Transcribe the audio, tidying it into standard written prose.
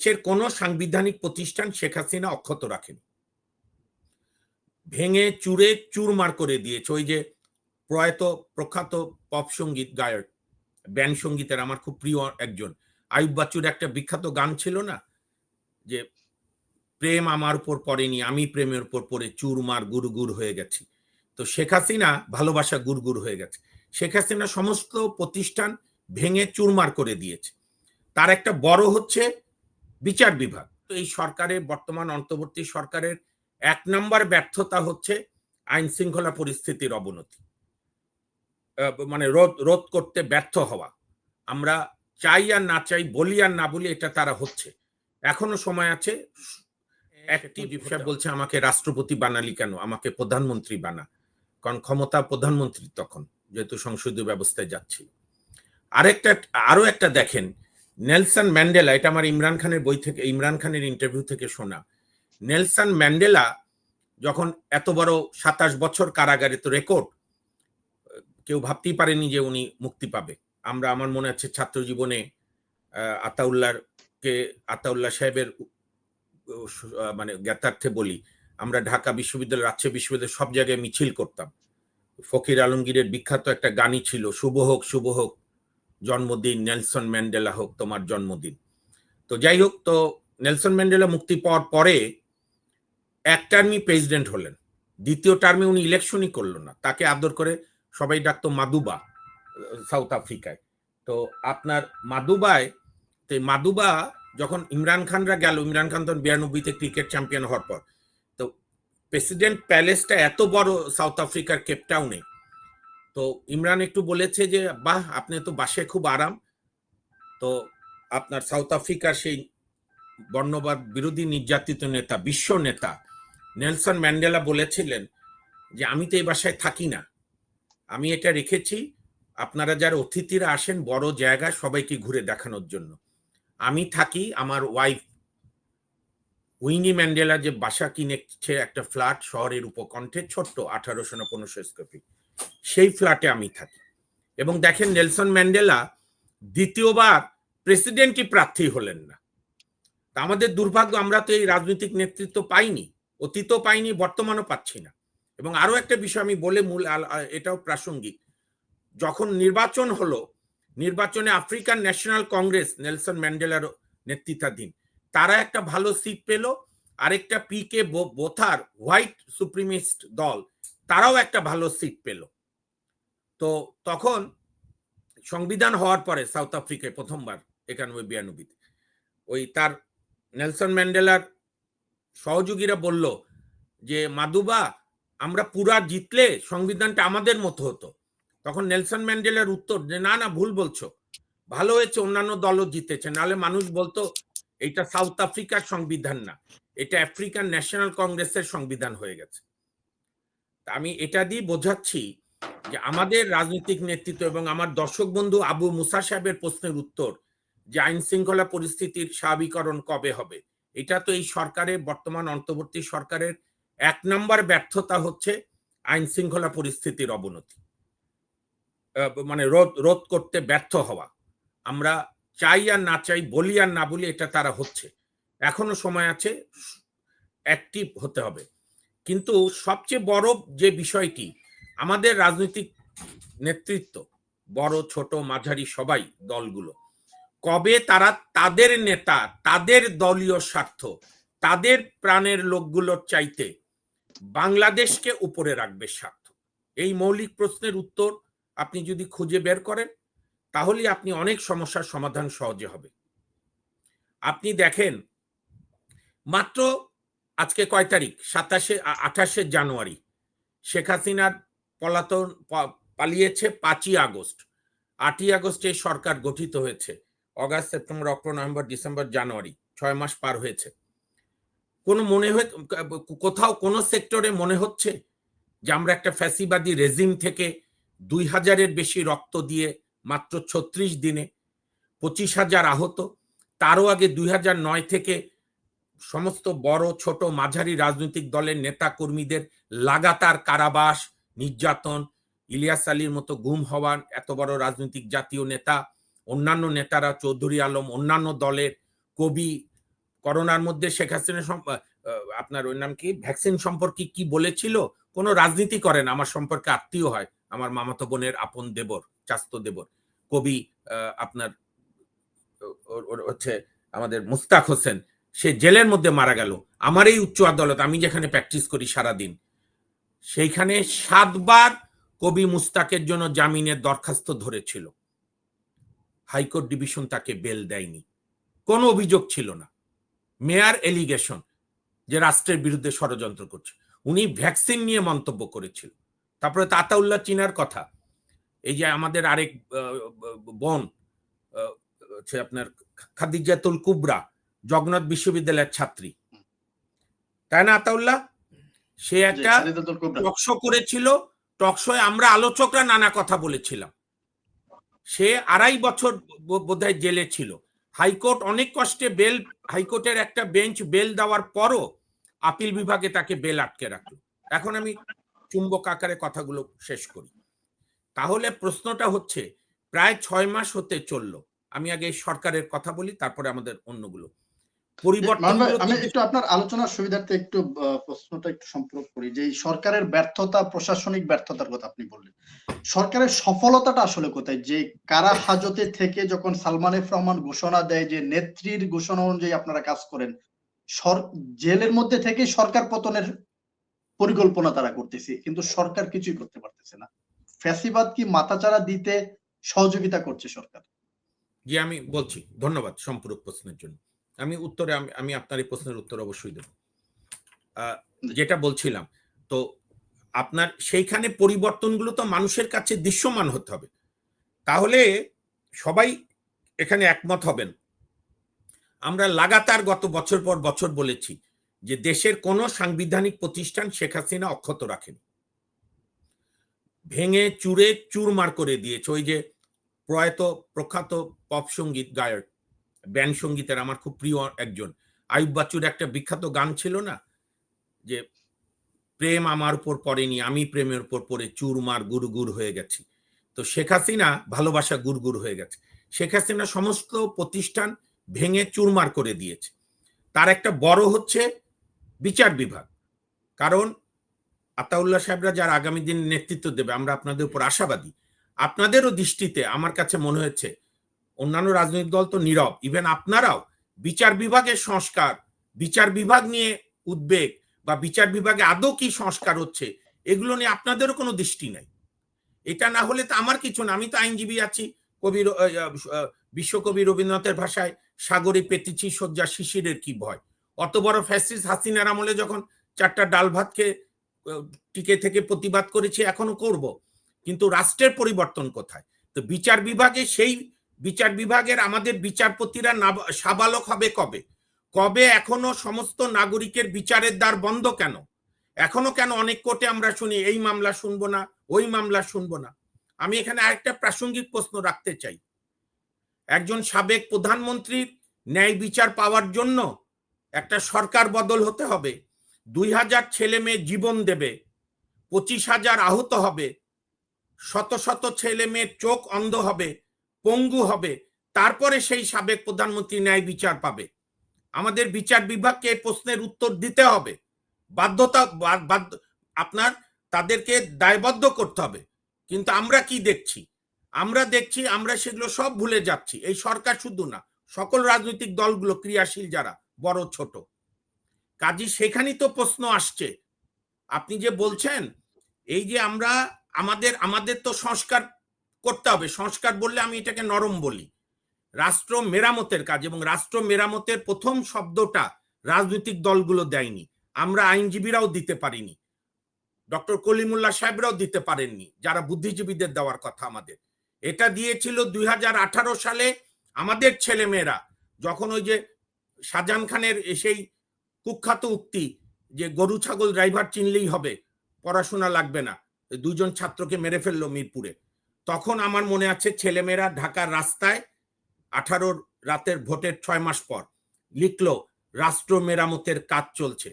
সে কোনো সাংবিধানিক প্রতিষ্ঠান শেখ হাসিনা অক্ষত রাখেনি, ভেঙে চুরে চুরমার করে দিয়েছে। ওই যে প্রয়াত প্রখ্যাত পপ সঙ্গীত গায়ক, ব্যান্ড সঙ্গীতের আমার খুব প্রিয় একজন আয়ুব বাচ্চুর একটা বিখ্যাত গান ছিল না, যে প্রেম আমার উপর পড়েনি, আমি প্রেমের উপর পড়ে চুরমার গুড়গুড় হয়ে গেছি। তো শেখ হাসিনা ভালোবাসা গুড়গুড় হয়ে গেছে। শেখ হাসিনা সমস্ত প্রতিষ্ঠান ভেঙে চুরমার করে দিয়েছে। তার একটা বড় হচ্ছে বিচার বিভাগ। তো এই সরকারের বর্তমান অন্তর্বর্তী সরকারের 1 নম্বর ব্যর্থতা হচ্ছে আইন শৃঙ্খলা পরিস্থিতির অবনতি, মানে রোধ করতে ব্যর্থ হওয়া। আমরা চাই আর না চাই, বলি আর না বলি, এটা তারা হচ্ছে। এখনো সময় আছে। একটি বিষয় বলছে আমাকে রাষ্ট্রপতি বানালি কেন, আমাকে প্রধানমন্ত্রী বানা, কারণ ক্ষমতা প্রধানমন্ত্রী তখন, যেহেতু সংসদীয় ব্যবস্থায় যাচ্ছি। আরো একটা দেখেন, নেলসন ম্যান্ডেলা, এটা আমার ইমরান খানের বই থেকে, ইমরান খানের ইন্টারভিউ থেকে শোনা। নেলসন ম্যান্ডেলা যখন এত বড় 27 বছর কারাগারে, তো রেকর্ড, কেউ ভাবতেই পারেনি যে উনি মুক্তি পাবে। আমার মনে আছে ছাত্র জীবনে আতাউল্লাহ সাহেবের মানে জ্ঞাতার্থে বলি, আমরা ঢাকা বিশ্ববিদ্যালয়, রাজশাহী বিশ্ববিদ্যালয় সব জায়গায় মিছিল করতাম। ফকির আলমগীরের বিখ্যাত একটা গানই ছিল, শুভ হোক জন্মদিন, নেলসন ম্যান্ডেলা হোক তোমার জন্মদিন। তো যাই হোক, তো নেলসন ম্যান্ডেলা মুক্তি পাওয়ার পরে 1 টার্মই প্রেসিডেন্ট হলেন, 2য় টার্মে উনি ইলেকশনই করলো না। তাকে আদর করে সবাই ডাকতো মাদুবা সাউথ আফ্রিকায়। তো আপনার মাদুবা যখন ইমরান খানরা গেল, ইমরান খান তখন 92-তে ক্রিকেট চ্যাম্পিয়ন হওয়ার পর, তো প্রেসিডেন্ট প্যালেসটা এত বড় সাউথ আফ্রিকার কেপটাউনে। তো ইমরান একটু বলেছে যে বাহ, আপনি তো বাসে খুব আরাম। তো আপনার সাউথ আফ্রিকার সেই বর্ণবাদ বিরোধী নির্যাতিত নেতা, বিশ্ব নেতা নেলসন ম্যান্ডেলা বলেছিলেন যে আমি তো এই বাসায় থাকি না, আমি এটা রেখেছি আপনারা যারা অতিথিরা আসেন বড় জায়গায় সবাইকে ঘুরে দেখানোর জন্য। আমি থাকি, আমার ওয়াইফ উইনি ম্যান্ডেলা যে বাসা কিনেছে একটা ফ্ল্যাট শহরের উপকণ্ঠে, ছোট্ট 1800 না 1500 স্কয়ার ফিট, সেই ফ্ল্যাটে আমি থাকি। এবং দেখেন, নেলসন ম্যান্ডেলা 2য়বার প্রেসিডেন্টই প্রার্থী হলেন না। তা আমাদের দুর্ভাগ্য, আমরা তো এই রাজনৈতিক নেতৃত্ব পাইনি, অতীতও পাইনি, বর্তমানও পাচ্ছি না। এবং আরো একটা বিষয় আমি বলে এটাও প্রাসঙ্গিক, যখন নির্বাচন হলো, নির্বাচনে আফ্রিকান ন্যাশনাল কংগ্রেস নেলসন ম্যান্ডেলার নেতৃত্বাধীন, তারা একটা ভালো সিট পেল। আরেকটা পিকে বোথার হোয়াইট সুপ্রিমিস্ট দল, তারাও একটা ভালো সিট পেল। তো তখন সংবিধান হওয়ার পরে সাউথ আফ্রিকায় প্রথমবার 91-92-তে ওই তার নেলসন ম্যান্ডেলার সহযোগীরা বলল যে মাদুবা, আমরা পুরা জিতলে সংবিধানটা আমাদের মতো হতো। তখন নেলসন ম্যান্ডেলার উত্তর যে না না, ভুল বলছো, ভালো হয়েছে অন্যান্য দলও জিতেছে, নাহলে মানুষ বলতো এটা সাউথ আফ্রিকার সংবিধান না, এটা আফ্রিকান ন্যাশনাল কংগ্রেসের সংবিধান হয়ে গেছে। আমি এটা দিয়ে বোঝাচ্ছি যে আমাদের রাজনৈতিক নেতৃত্ব এবং আমার দর্শক বন্ধু আবু মুসা সাহেবের প্রশ্নের উত্তর, যে আইন শৃঙ্খলা পরিস্থিতির স্বাভাবিকরণ কবে হবে, এটা তো এই সরকারের, বর্তমান অন্তর্বর্তী সরকারের 1 নম্বর ব্যর্থতা হচ্ছে আইন শৃঙ্খলা পরিস্থিতির অবনতি, মানে রোধ করতে ব্যর্থ হওয়া। আমরা চাই আর না চাই, বলি আর না বলি, এটা তারা হচ্ছে। এখনো সময় আছে, অ্যাক্টিভ হতে হবে। কিন্তু সবচেয়ে বড় যে বিষয়টি, আমাদের রাজনৈতিক নেতৃত্ব, বড় ছোট মাঝারি সবাই দলগুলো, কবে তারা তাদের নেতা, তাদের দলীয় স্বার্থ, তাদের প্রাণের লোকগুলোর চাইতে বাংলাদেশকে উপরে রাখবে স্বার্থ, এই মৌলিক প্রশ্নের উত্তর আপনি যদি খুঁজে বের করেন, তাহলে আপনি অনেক সমস্যার সমাধান সহজে হবে। আপনি দেখেন, মাত্র আজকে কয় তারিখ, 28শে জানুয়ারি, শেখ হাসিনার পলাতন, পালিয়েছে 5ই আগস্ট। 8ই আগস্টে সরকার গঠিত হয়েছে, August, September, October, November, December, January, 6 মাস পার হয়েছে। কোথাও কোনো সেক্টরে মনে হচ্ছে যে আমরা একটা ফ্যাসিবাদী রেজিম থেকে 2000-এর বেশি রক্ত দিয়ে মাত্র 36 দিনে 25,000 আহত, তারও আগে 2009 থেকে সমস্ত বড় ছোট মাঝারি রাজনৈতিক দলের নেতা কর্মীদের লাগাতার কারাবাস, নির্যাতন, ইলিয়াস আলীর মতো গুম হওয়ার, এত বড় রাজনৈতিক জাতীয় নেতা, অন্যান্য নেতারা, চৌধুরী আলম, অন্যান্য দলের কবি, করোনার মধ্যে শেখ হাসিনা আপনার ওই নাম কি ভ্যাকসিন সম্পর্কে কি বলেছিল, কোনো রাজনীতি করেন, আমার সম্পর্কে আত্মীয় হয়, আমার মামাতো বোনের আপন দেবর, চাস্তো দেবর, কবি আপনার হচ্ছে আমাদের মুস্তাক হোসেন, সে জেলের মধ্যে মারা গেল। আমার এই উচ্চ আদালত, আমি যেখানে প্র্যাকটিস করি সারাদিন, সেইখানে 7 বার কবি মুস্তাকের জন্য জামিনের দরখাস্ত ধরেছিল, হাইকোর্ট ডিভিশন তাকে বেল দেয়নি, কোনো অভিযোগ ছিল না, মেয়ার এলিগেশন যে রাষ্ট্রের বিরুদ্ধে ষড়যন্ত্র করছে। উনি ভ্যাকসিন নিয়ে মন্তব্য করেছিল। তারপরে আতাউল্লাহ চিনার কথা, এই যে আমাদের আরেক বোন হচ্ছে আপনার খাদিজাতুল কুবরা, জগন্নাথ বিশ্ববিদ্যালয়ের ছাত্রী, তাই না আতাউল্লাহ? সে একটা টকশো করেছিল, টকশোয় আমরা আলোচকরা নানা কথা বলেছিলাম। সে 2.5 বছর বোধহয় জেলে ছিল। হাইকোর্ট অনেক কষ্টে বেল, হাইকোর্টের একটা বেঞ্চ বেল দেওয়ার পরও আপিল বিভাগে তাকে বেল আটকে রাখলো। এখন আমি চুম্বক আকারে কথাগুলো শেষ করি। তাহলে প্রশ্নটা হচ্ছে, প্রায় 6 মাস হতে চললো, আমি আগে সরকারের কথা বলি, তারপরে আমাদের অন্যগুলো পরিবর্তন। আমি একটু আপনার আলোচনার সুবিধার্থে একটু প্রশ্নটা একটু সম্পর্ক করি, যে সরকারের ব্যর্থতা, প্রশাসনিক ব্যর্থতার কথা আপনি বললেন, সরকারের সফলতাটা আসলে কোথায়? যে কারা হাজতে থেকে যখন সালমান এফ রহমান ঘোষণা দেয় যে নেত্রীর ঘোষণা অনুযায়ী আপনারা কাজ করেন, জেলের মধ্যে থেকে সরকার পতনের পরিকল্পনা তারা করতেছে, কিন্তু সরকার কিছুই করতে পারতেছে না। ফ্যাসিবাদ কি মাথাচাড়া দিতে সহযোগিতা করছে সরকার? জি, আমি বলছি, ধন্যবাদ সম্পূরক প্রশ্নের জন্য। আমি উত্তরে আমি আপনার এই প্রশ্নের উত্তর অবশ্যই দেব। যেটা বলছিলাম, তো আপনার সেইখানে পরিবর্তনগুলো তো মানুষের কাছে দৃশ্যমান হতে হবে, তাহলে সবাই এখানে একমত হবেন। আমরা লাগাতার গত বছর পর বছর বলেছি যে দেশের কোন সাংবিধানিক প্রতিষ্ঠান শেখ হাসিনা অক্ষত রাখেনি, ভেঙে চুরে চুরমার করে দিয়েছে। ওই যে প্রয়াত প্রখ্যাত পপ সঙ্গীত গায়ক, ব্যান্ড সঙ্গীতের আমার খুব প্রিয় একজন আয়ুব বাচ্চুর একটা বিখ্যাত গান ছিল না, যে প্রেম আমার উপর পড়েনি, আমি প্রেমের উপর পড়ে চুরমার গুড়গুড় হয়ে গেছি। তো শেখ হাসিনা ভালোবাসা গুড়গুড় হয়ে গেছে। শেখ হাসিনা সমস্ত প্রতিষ্ঠান ভেঙে চুরমার করে দিয়েছে। তার একটা বড় হচ্ছে বিচার বিভাগ। কারণ আতাউল্লাহ সাহেবরা যারা আগামী দিন নেতৃত্ব দেবে, আমরা আপনাদের উপর আশাবাদী। আপনাদেরও দৃষ্টিতে আমার কাছে মনে হয়েছে, অন্যান্য রাজনৈতিক দল তো নীরব, ইভেন আপনারাও বিচার বিভাগের সংস্কার, বিচার বিভাগ নিয়ে উদ্বেগ, বা বিচার বিভাগে আদৌ কি সংস্কার হচ্ছে, এগুলো নিয়ে আপনাদেরও কোনো দৃষ্টি নাই। এটা না হলে তো আমার কিছু না, আমি তো আইনজীবী আছি। কবির বিশ্বকবি রবীন্দ্রনাথের ভাষায়, সাগরে পেতেছি শয্যা শিশিরের কি ভয়। অত বড় ফ্যাসিস্ট হাসিনার আমলে যখন 4টা ডাল ভাতকে টিকে থেকে প্রতিবাদ করেছি, এখনো করব, কিন্তু রাষ্ট্রের পরিবর্তন কোথায়? তো বিচার বিভাগে, সেই বিচার বিভাগের আমাদের বিচারপতিরা সাবালক হবে কবে? কবে? এখনো সমস্ত নাগরিকের বিচারের দ্বার বন্ধ কেন? এখনো কেন অনেক কোর্টে আমরা শুনি এই মামলা শুনবো না, ওই মামলা শুনবো না। আমি এখানে আরেকটা প্রাসঙ্গিক প্রশ্ন রাখতে চাই। একজন সাবেক প্রধানমন্ত্রীর ন্যায় বিচার পাওয়ার জন্য একটা সরকার বদল হতে হবে, 2000 ছেলে মেয়ে জীবন দেবে, 25,000 আহত হবে, শত শত ছেলে মেয়ের চোখ অন্ধ হবে, পঙ্গু হবে, তারপরে সেই সাবেক প্রধানমন্ত্রী ন্যায় বিচার পাবে। আমাদের বিচার বিভাগকে এই প্রশ্নের উত্তর দিতে হবে, বাধ্যতা আপনার তাদেরকে দায়বদ্ধ করতে হবে। কিন্তু আমরা কি দেখছি? আমরা সেগুলো সব ভুলে যাচ্ছি। এই সরকার শুধু না, সকল রাজনৈতিক দলগুলো ক্রিয়াশীল যারা, বড় ছোট, কাজী সেখানেই তো প্রশ্ন আসছে। আপনি যে বলছেন এই যে আমাদের তো সংস্কার করতে হবে। সংস্কার বললে আমি এটাকে নরম বলি, রাষ্ট্র মেরামতের কাজ, এবং রাষ্ট্র মেরামতের প্রথম শব্দটা রাজনৈতিক দলগুলো দেয়নি, আমরা আইনজীবীরাও দিতে পারিনি, ডক্টর কলিমুল্লাহ সাহেবরাও দিতে পারেননি, যারা বুদ্ধিজীবীদের দেওয়ার কথা আমাদের। এটা দিয়েছিল 2018 সালে আমাদের ছেলেমেয়েরা, যখন ওই যে শাহজাহান খানের সেই কুখ্যাত উক্তি যে গরু ছাগল ড্রাইভার চিনলেই হবে, পড়াশোনা লাগবে না, 2 জন ছাত্রকে মেরে ফেললো মিরপুরে। তখন আমার মনে আছে ছেলেমেয়েরা ঢাকার রাস্তায় 18 রাতের ভোটের 6 মাস পর লিখলো রাষ্ট্র মেরামতের কাজ চলছে।